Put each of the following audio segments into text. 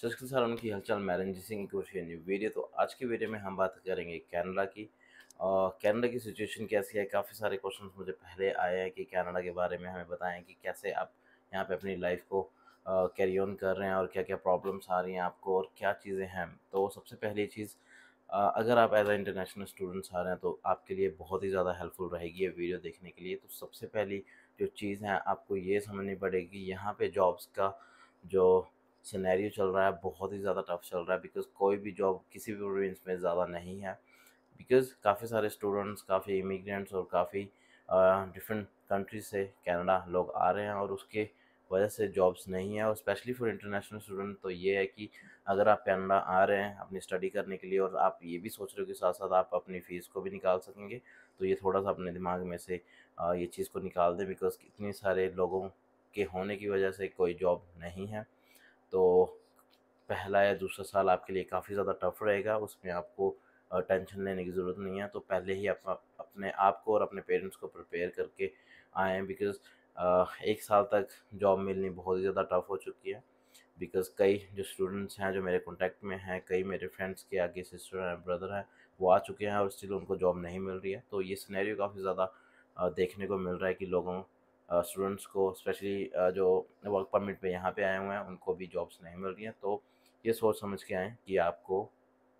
Sir sir उनकी हलचल मैरन सिंह की कोशिश न्यू वीडियो। तो आज की वीडियो में हम बात करेंगे कनाडा की। कनाडा की सिचुएशन कैसी है। काफ़ी सारे क्वेश्चंस मुझे पहले आए हैं कि कनाडा के बारे में हमें बताएं कि कैसे आप यहाँ पे अपनी लाइफ को कैरी ऑन कर रहे हैं और क्या क्या प्रॉब्लम्स आ रही हैं आपको और क्या चीज़ें हैं। तो सबसे पहली चीज़, अगर आप एज अ इंटरनेशनल स्टूडेंट्स आ रहे हैं तो आपके लिए बहुत ही ज़्यादा हेल्पफुल रहेगी ये वीडियो देखने के लिए। तो सबसे पहली जो चीज़ है आपको ये समझनी पड़ेगी, यहाँ पे जॉब्स का जो सिनेरियो चल रहा है बहुत ही ज़्यादा टफ चल रहा है। बिकॉज़ कोई भी जॉब किसी भी प्रोविंस में ज़्यादा नहीं है। बिकॉज़ काफ़ी सारे स्टूडेंट्स, काफ़ी इमिग्रेंट्स और काफ़ी डिफरेंट कंट्री से कनाडा लोग आ रहे हैं और उसके वजह से जॉब्स नहीं है। और स्पेशली फॉर इंटरनेशनल स्टूडेंट तो ये है कि अगर आप कनाडा आ रहे हैं अपनी स्टडी करने के लिए और आप ये भी सोच रहे हो कि साथ साथ आप अपनी फ़ीस को भी निकाल सकेंगे, तो ये थोड़ा सा अपने दिमाग में से ये चीज़ को निकाल दें। बिकॉज़ इतने सारे लोगों के होने की वजह से कोई जॉब नहीं है। तो पहला या दूसरा साल आपके लिए काफ़ी ज़्यादा टफ रहेगा। उसमें आपको टेंशन लेने की ज़रूरत नहीं है। तो पहले ही अपने आप को और अपने पेरेंट्स को प्रिपेयर करके आएँ। बिकॉज़ 1 साल तक जॉब मिलनी बहुत ही ज़्यादा टफ हो चुकी है। बिकॉज़ कई जो स्टूडेंट्स हैं जो मेरे कॉन्टैक्ट में हैं, कई मेरे फ्रेंड्स के आगे सिस्टर हैं, ब्रदर हैं, वो आ चुके हैं और स्टिल उनको जॉब नहीं मिल रही है। तो ये सिनेरियो काफ़ी ज़्यादा देखने को मिल रहा है कि लोगों स्टूडेंट्स को स्पेशली जो वर्क परमिट पे यहाँ पे आए हुए हैं उनको भी जॉब्स नहीं मिल रही हैं। तो ये सोच समझ के आएँ कि आपको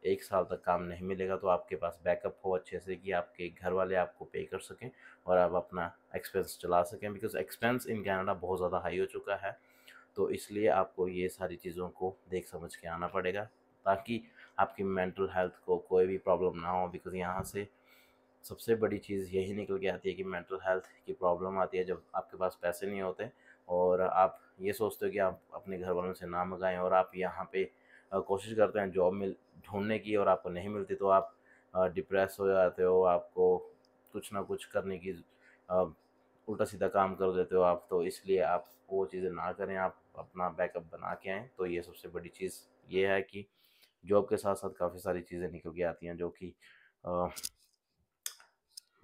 1 साल तक काम नहीं मिलेगा, तो आपके पास बैकअप हो अच्छे से कि आपके घर वाले आपको पे कर सकें और आप अपना एक्सपेंस चला सकें। बिकॉज़ एक्सपेंस इन कनाडा बहुत ज़्यादा हाई हो चुका है। तो इसलिए आपको ये सारी चीज़ों को देख समझ के आना पड़ेगा ताकि आपकी मेंटल हेल्थ को कोई भी प्रॉब्लम ना हो। बिकॉज़ यहाँ से सबसे बड़ी चीज़ यही निकल के आती है कि मेंटल हेल्थ की प्रॉब्लम आती है जब आपके पास पैसे नहीं होते और आप ये सोचते हो कि आप अपने घर वालों से ना मंगाएं और आप यहाँ पे कोशिश करते हैं जॉब मिल ढूंढने की और आपको नहीं मिलती, तो आप डिप्रेस हो जाते हो। आपको कुछ ना कुछ करने की अ, उल्टा सीधा काम कर देते हो आप। तो इसलिए आप वो चीज़ें ना करें, आप अपना बैकअप बना के आएँ। तो ये सबसे बड़ी चीज़ ये है कि जॉब के साथ साथ काफ़ी सारी चीज़ें निकल के आती हैं जो कि अ,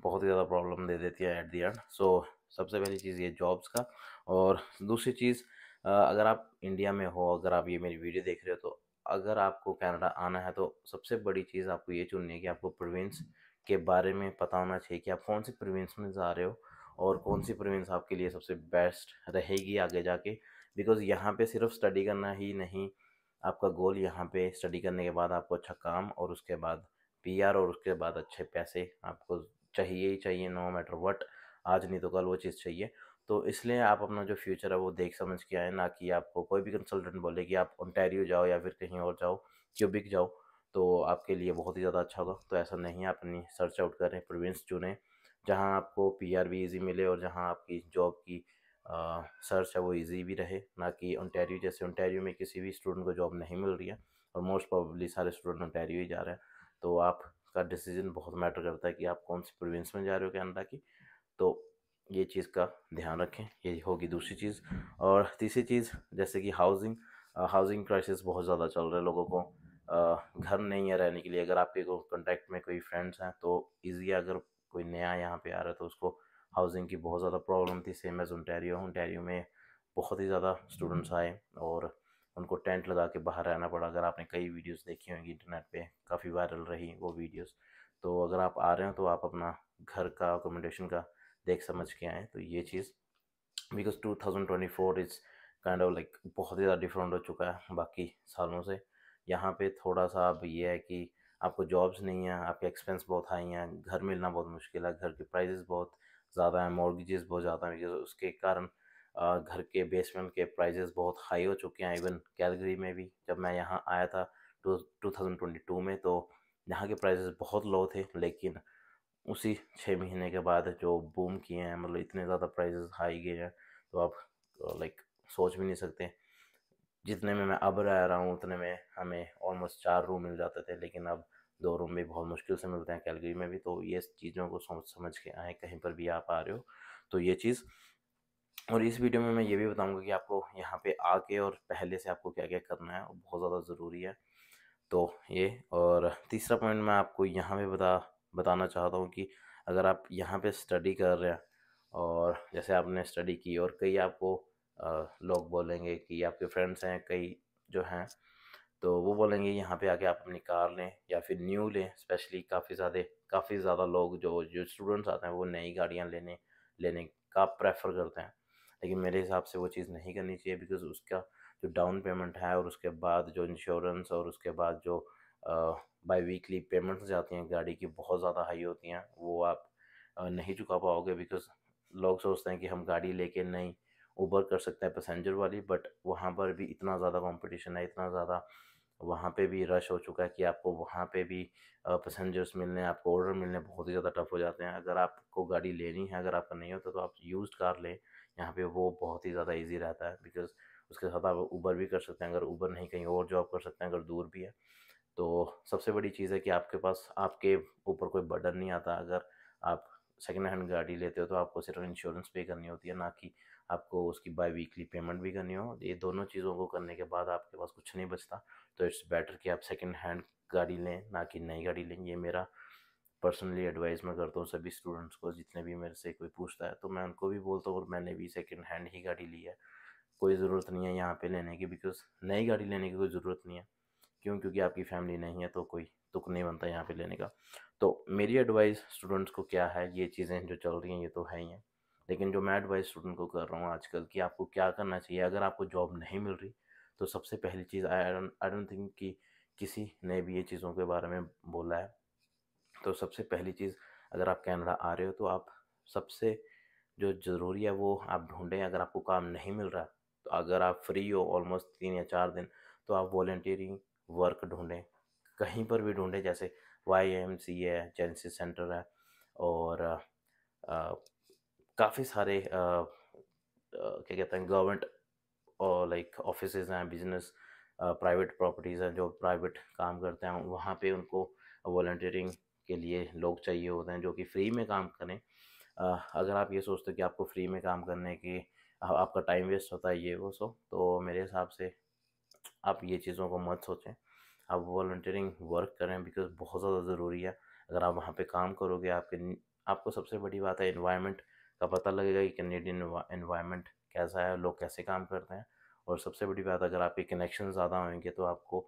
बहुत ही ज़्यादा प्रॉब्लम दे देती है एट द एंड। सो सबसे पहली चीज़ ये जॉब्स का। और दूसरी चीज़, अगर आप इंडिया में हो, अगर आप ये मेरी वीडियो देख रहे हो, तो अगर आपको कनाडा आना है तो सबसे बड़ी चीज़ आपको ये चुननी है कि आपको प्रोविंस के बारे में पता होना चाहिए कि आप कौन सी प्रोविंस में जा रहे हो और कौन सी प्रोविंस आपके लिए सबसे बेस्ट रहेगी आगे जाके। बिकॉज़ यहाँ पे सिर्फ स्टडी करना ही नहीं, आपका गोल यहाँ पे स्टडी करने के बाद आपको अच्छा काम और उसके बाद पीआर और उसके बाद अच्छे पैसे आपको चाहिए ही चाहिए, नो मैटर व्हाट। आज नहीं तो कल वो चीज़ चाहिए। तो इसलिए आप अपना जो फ्यूचर है वो देख समझ के आए, ना कि आपको कोई भी कंसल्टेंट बोले कि आप ओंटारियो जाओ या फिर कहीं और जाओ, क्यूबिक जाओ, तो आपके लिए बहुत ही ज़्यादा अच्छा होगा। तो ऐसा नहीं है, अपनी सर्च आउट करें, प्रोविंस चुनें जहाँ आपको पीआर भी ईज़ी मिले और जहाँ आपकी जॉब की सर्च है वो ईज़ी भी रहे। ना कि ओंटारियो जैसे, ओंटारियो में किसी भी स्टूडेंट को जॉब नहीं मिल रही है और मोस्ट प्रोबेबली सारे स्टूडेंट ओंटारियो ही जा रहे हैं। तो आपका डिसीजन बहुत मैटर करता है कि आप कौन सी प्रोविंस में जा रहे हो कनाडा की। तो ये चीज़ का ध्यान रखें, ये होगी दूसरी चीज़। और तीसरी चीज़, जैसे कि हाउसिंग, हाउसिंग क्राइसिस बहुत ज़्यादा चल रहा है। लोगों को घर नहीं है रहने के लिए। अगर आपके को कॉन्टैक्ट में कोई फ्रेंड्स हैं तो ईज़ी, अगर कोई नया यहाँ पे आ रहा है तो उसको हाउसिंग की बहुत ज़्यादा प्रॉब्लम थी, सेम एज़ ओंटारियो। ओंटारियो में बहुत ही ज़्यादा स्टूडेंट्स आए और उनको टेंट लगा के बाहर रहना पड़ा। अगर आपने कई वीडियोस देखी होंगी इंटरनेट पे, काफ़ी वायरल रही वो वीडियोस। तो अगर आप आ रहे हो तो आप अपना घर का अकोमोडेशन का देख समझ के आएँ। तो ये चीज़, because 2024 is kind of like बहुत ही ज़्यादा डिफरेंट हो चुका है बाकी सालों से। यहाँ पे थोड़ा-सा अब ये है कि आपको जॉब्स नहीं है, आपके एक्सपेंस बहुत हाई हैं, घर मिलना बहुत मुश्किल है, घर के प्राइसेस बहुत ज़्यादा हैं, मॉर्गेजेस बहुत ज़्यादा हैं। बिकॉज़ उसके कारण घर के बेसमेंट के प्राइसेस बहुत हाई हो चुके हैं। इवन कैलगरी में भी जब मैं यहाँ आया था 2022 में, तो यहाँ के प्राइसेस बहुत लो थे। लेकिन उसी 6 महीने के बाद जो बूम किए हैं, मतलब इतने ज़्यादा प्राइसेस हाई गए हैं, तो आप लाइक सोच भी नहीं सकते। जितने में मैं अब रह रहा हूँ उतने में हमें ऑलमोस्ट 4 रूम मिल जाते थे, लेकिन अब 2 रूम भी बहुत मुश्किल से मिलते हैं कैलगरी में भी। तो ये चीज़ों को सोच समझ के आएँ कहीं पर भी आप आ रहे हो, तो ये चीज़। और इस वीडियो में मैं ये भी बताऊँगा कि आपको यहाँ पे आके और पहले से आपको क्या-क्या करना है, वो बहुत ज़्यादा ज़रूरी है। तो ये, और तीसरा पॉइंट मैं आपको यहाँ पे बताना चाहता हूँ कि अगर आप यहाँ पे स्टडी कर रहे हैं और जैसे आपने स्टडी की और कई आपको लोग बोलेंगे कि आपके फ्रेंड्स हैं कई जो हैं, तो वो बोलेंगे यहाँ पे आके आप अपनी कार लें या फिर न्यू लें। स्पेशली काफ़ी ज़्यादा लोग जो जो स्टूडेंट्स आते हैं वो नई गाड़ियाँ लेने लेने का प्रेफर करते हैं। लेकिन मेरे हिसाब से वो चीज़ नहीं करनी चाहिए, बिकॉज़ उसका जो डाउन पेमेंट है और उसके बाद जो इंश्योरेंस और उसके बाद जो बाई वीकली पेमेंट्स जाती हैं गाड़ी की, बहुत ज़्यादा हाई होती हैं। वो आप नहीं चुका पाओगे, बिकॉज़ लोग सोचते हैं कि हम गाड़ी लेके नहीं उबर कर सकते हैं पैसेंजर वाली, बट वहाँ पर भी इतना ज़्यादा कंपटीशन है, इतना ज़्यादा वहाँ पे भी रश हो चुका है कि आपको वहाँ पे भी पैसेंजर्स मिलने, आपको ऑर्डर मिलने बहुत ही ज़्यादा टफ हो जाते हैं। अगर आपको गाड़ी लेनी है, अगर आपका नहीं होता तो आप यूज्ड कार लें। यहाँ पे वो बहुत ही ज़्यादा ईज़ी रहता है, बिकॉज़ उसके साथ आप उबर भी कर सकते हैं। अगर उबर नहीं, कहीं और जॉब कर सकते हैं अगर दूर भी है। तो सबसे बड़ी चीज़ है कि आपके पास आपके ऊपर कोई बर्डन नहीं आता। अगर आप सेकंड हैंड गाड़ी लेते हो तो आपको सिर्फ इंश्योरेंस पे करनी होती है, ना कि आपको उसकी बाई वीकली पेमेंट भी करनी हो। ये दोनों चीज़ों को करने के बाद आपके पास कुछ नहीं बचता। तो इट्स बेटर कि आप सेकंड हैंड गाड़ी लें, ना कि नई गाड़ी लें। ये मेरा पर्सनली एडवाइस मैं करता हूँ सभी स्टूडेंट्स को। जितने भी मेरे से कोई पूछता है तो मैं उनको भी बोलता हूँ, और मैंने भी सेकंड हैंड ही गाड़ी ली है। कोई ज़रूरत नहीं है यहाँ पे लेने की, बिकॉज़ नई गाड़ी लेने की कोई ज़रूरत नहीं है। क्यों? क्योंकि आपकी फैमिली नहीं है तो कोई तुक नहीं बनता यहाँ पे लेने का। तो मेरी एडवाइस स्टूडेंट्स को क्या है, ये चीज़ें जो चल रही हैं ये तो है ही हैं। लेकिन जो मैं एडवाइस स्टूडेंट को कर रहा हूँ आजकल कि आपको क्या करना चाहिए अगर आपको जॉब नहीं मिल रही, तो सबसे पहली चीज़, आई डोंट थिंक कि किसी ने भी ये चीज़ों के बारे में बोला है। तो सबसे पहली चीज़, अगर आप कनाडा आ रहे हो तो आप सबसे जो ज़रूरी है वो आप ढूँढें। अगर आपको काम नहीं मिल रहा है, तो अगर आप फ्री हो ऑलमोस्ट 3 या 4 दिन, तो आप वॉलंटियरिंग वर्क ढूँढें। कहीं पर भी ढूँढें, जैसे वाईएमसीए है, जेनेसिस सेंटर है, और काफ़ी सारे क्या कहते हैं, गवर्नमेंट और लाइक ऑफिसेज़ हैं, बिज़नेस प्राइवेट प्रॉपर्टीज़ हैं, जो प्राइवेट काम करते हैं, वहाँ पे उनको वॉलंटियरिंग के लिए लोग चाहिए होते हैं जो कि फ्री में काम करें। अगर आप ये सोचते हो कि आपको फ्री में काम करने की आपका टाइम वेस्ट होता है ये वो सो, तो मेरे हिसाब से आप ये चीज़ों को मत सोचें। आप वॉलंटियरिंग वर्क करें, बिकॉज़ बहुत ज़्यादा ज़रूरी है। अगर आप वहाँ पे काम करोगे, आपको सबसे बड़ी बात है एनवायरनमेंट का पता लगेगा कि कैनेडियन एनवायरनमेंट कैसा है, लोग कैसे काम करते हैं। और सबसे बड़ी बात, अगर आपके कनेक्शन ज़्यादा होंगे तो आपको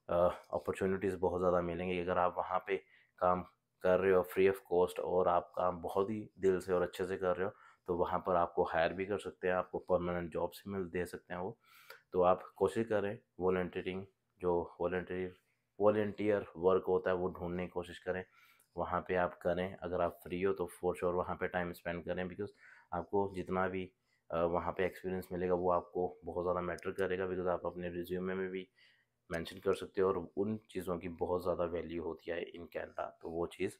अपॉर्चुनिटीज़ बहुत ज़्यादा मिलेंगी। अगर आप वहाँ पे काम कर रहे हो फ्री ऑफ कॉस्ट और आप काम बहुत ही दिल से और अच्छे से कर रहे हो, तो वहाँ पर आपको हायर भी कर सकते हैं, आपको परमानेंट जॉब्स भी मिल दे सकते हैं वो। तो आप कोशिश करें वॉलंटियरिंग, जो वॉलंटियर वर्क होता है वो ढूँढने की कोशिश करें। वहाँ पे आप करें, अगर आप फ्री हो तो फॉर श्योर वहाँ पे टाइम स्पेंड करें, बिकॉज़ आपको जितना भी वहाँ पे एक्सपीरियंस मिलेगा वो आपको बहुत ज़्यादा मैटर करेगा, बिकॉज़ आप अपने रिज्यूमे में भी मेंशन कर सकते हो, और उन चीज़ों की बहुत ज़्यादा वैल्यू होती है इन कनाडा। तो वो चीज़,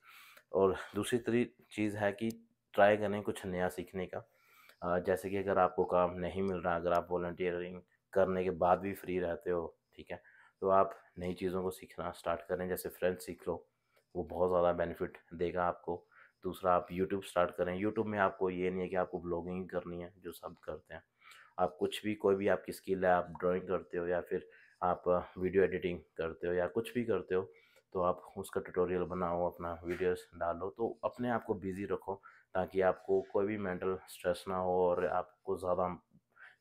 और दूसरी चीज़ है कि ट्राई करें कुछ नया सीखने का। जैसे कि अगर आपको काम नहीं मिल रहा, अगर आप वॉलंटियरिंग करने के बाद भी फ्री रहते हो, ठीक है, तो आप नई चीज़ों को सीखना स्टार्ट करें। जैसे फ्रेंच सीख लो, वो बहुत ज़्यादा बेनिफिट देगा आपको। दूसरा, आप यूट्यूब स्टार्ट करें। यूट्यूब में आपको ये नहीं है कि आपको ब्लॉगिंग करनी है जो सब करते हैं। आप कुछ भी, कोई भी आपकी स्किल है, आप ड्राइंग करते हो या फिर आप वीडियो एडिटिंग करते हो या कुछ भी करते हो, तो आप उसका ट्यूटोरियल बनाओ, अपना वीडियोस डालो, तो अपने आप को बिज़ी रखो, ताकि आपको कोई भी मेंटल स्ट्रेस ना हो और आपको ज़्यादा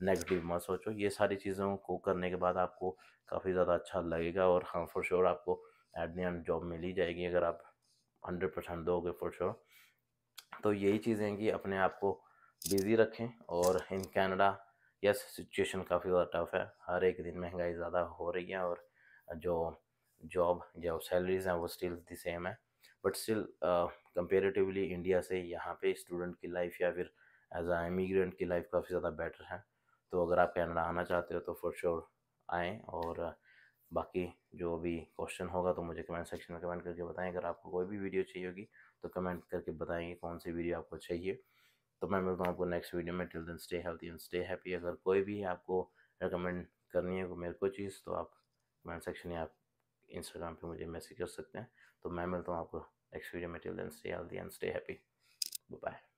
नेगेटिव मत सोचो। ये सारी चीज़ों को करने के बाद आपको काफ़ी ज़्यादा अच्छा लगेगा, और हाँ, फॉर श्योर आपको एट द एंड जॉब मिल ही जाएगी अगर आप 100% दोगे, फॉर श्योर। तो यही चीज़ें हैं कि अपने आप को बिज़ी रखें। और इन कनाडा, यस, सिचुएशन काफ़ी ज़्यादा टफ है। हर एक दिन महंगाई ज़्यादा हो रही है, और जो जो सैलरीज़ हैं वो स्टिल द सेम है। बट स्टिल कंपैरेटिवली इंडिया से यहाँ पे स्टूडेंट की लाइफ या फिर एज अ इमिग्रेंट की लाइफ काफ़ी ज़्यादा बेटर है। तो अगर आप कनाडा आना चाहते हो तो फॉर श्योर आएँ। और बाकी जो भी क्वेश्चन होगा तो मुझे कमेंट सेक्शन में कमेंट करके बताएं। अगर आपको कोई भी वीडियो चाहिए होगी तो कमेंट करके बताएंगे कौन सी वीडियो आपको चाहिए। तो मैं मिलता हूँ आपको नेक्स्ट वीडियो में। Till then stay healthy and stay happy. अगर कोई भी आपको रेकमेंड करनी है मेरे को चीज़, तो आप कमेंट सेक्शन या आप इंस्टाग्राम पे मुझे मैसेज कर सकते हैं। तो मैं मिलता हूँ आपको नेक्स्ट वीडियो में। Till then stay healthy and stay happy. Bye.